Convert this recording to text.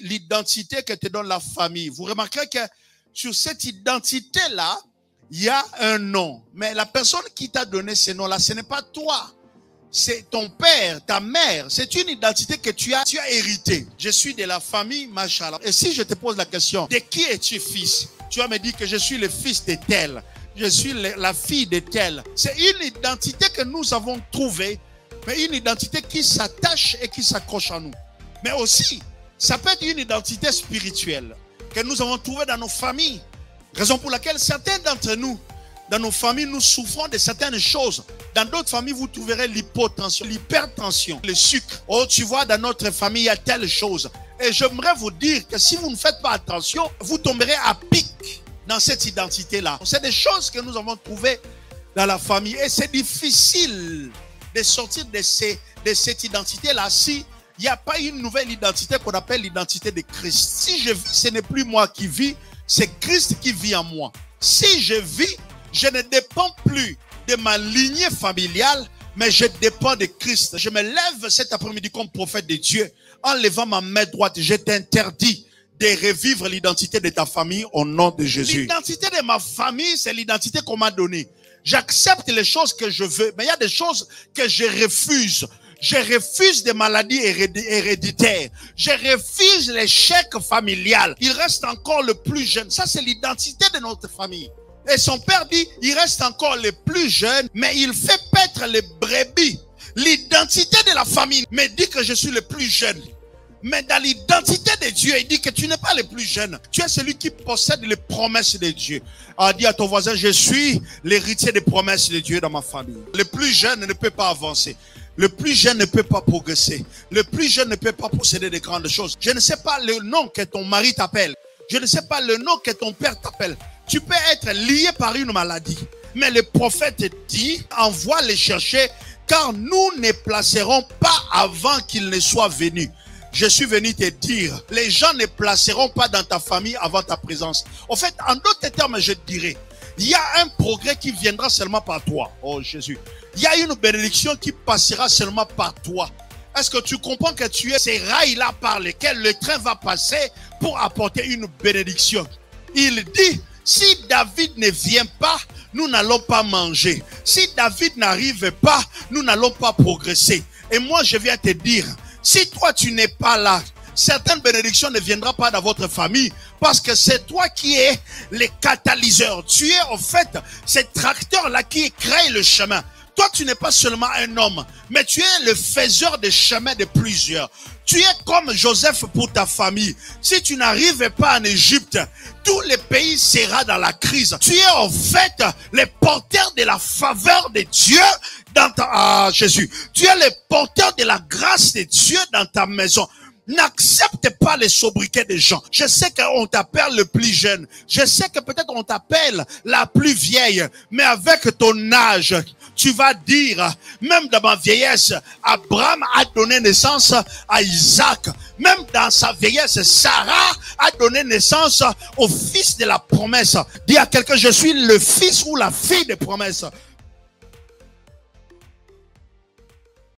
l'identité que te donne la famille. Vous remarquerez que sur cette identité-là, il y a un nom. Mais la personne qui t'a donné ce nom-là, ce n'est pas toi. C'est ton père, ta mère. C'est une identité que tu as hérité. Je suis de la famille, machallah. Et si je te pose la question, de qui es-tu fils? Tu vas me dire que je suis le fils de tel. Je suis la fille de tel. C'est une identité que nous avons trouvée, mais une identité qui s'attache et qui s'accroche à nous. Mais aussi, ça peut être une identité spirituelle que nous avons trouvée dans nos familles. Raison pour laquelle certains d'entre nous, dans nos familles, nous souffrons de certaines choses. Dans d'autres familles, vous trouverez l'hypotension, l'hypertension, le sucre. Oh, tu vois, dans notre famille, il y a telle chose. Et j'aimerais vous dire que si vous ne faites pas attention, vous tomberez à pic dans cette identité-là. C'est des choses que nous avons trouvées dans la famille. Et c'est difficile de sortir de cette identité-là si il n'y a pas une nouvelle identité qu'on appelle l'identité de Christ. Si je vis, ce n'est plus moi qui vis, c'est Christ qui vit en moi. Si je vis, je ne dépends plus de ma lignée familiale, mais je dépends de Christ. Je me lève cet après-midi comme prophète de Dieu. En levant ma main droite, je t'interdis de revivre l'identité de ta famille au nom de Jésus. L'identité de ma famille, c'est l'identité qu'on m'a donnée. J'accepte les choses que je veux, mais il y a des choses que je refuse. Je refuse des maladies héréditaires. Je refuse l'échec familial. Il reste encore le plus jeune. Ça, c'est l'identité de notre famille. Et son père dit, il reste encore le plus jeune, mais il fait paître les brebis. L'identité de la famille me dit que je suis le plus jeune. Mais dans l'identité de Dieu, il dit que tu n'es pas le plus jeune. Tu es celui qui possède les promesses de Dieu. Dis à ton voisin, je suis l'héritier des promesses de Dieu dans ma famille. Le plus jeune ne peut pas avancer. Le plus jeune ne peut pas progresser. Le plus jeune ne peut pas posséder de grandes choses. Je ne sais pas le nom que ton mari t'appelle. Je ne sais pas le nom que ton père t'appelle. Tu peux être lié par une maladie. Mais le prophète dit, envoie les chercher, car nous ne placerons pas avant qu'il ne soit venu. Je suis venu te dire, les gens ne placeront pas dans ta famille avant ta présence. En fait, en d'autres termes, je dirais, il y a un progrès qui viendra seulement par toi. Oh Jésus. Il y a une bénédiction qui passera seulement par toi. Est-ce que tu comprends que tu es ces rails-là par lesquels le train va passer pour apporter une bénédiction? Il dit, si David ne vient pas, nous n'allons pas manger. Si David n'arrive pas, nous n'allons pas progresser. Et moi, je viens te dire, si toi, tu n'es pas là, certaines bénédictions ne viendront pas dans votre famille parce que c'est toi qui es le catalyseur. Tu es en fait ce tracteur-là qui crée le chemin. Toi, tu n'es pas seulement un homme, mais tu es le faiseur de chemin de plusieurs. Tu es comme Joseph pour ta famille. Si tu n'arrives pas en Égypte, tout le pays sera dans la crise. Tu es en fait le porteur de la faveur de Dieu dans ta... Jésus. Tu es le porteur de la grâce de Dieu dans ta maison. N'accepte pas les sobriquets des gens. Je sais qu'on t'appelle le plus jeune. Je sais que peut-être on t'appelle la plus vieille. Mais avec ton âge, tu vas dire, même dans ma vieillesse, Abraham a donné naissance à Isaac. Même dans sa vieillesse, Sarah a donné naissance au fils de la promesse. Dis à quelqu'un, je suis le fils ou la fille des promesses.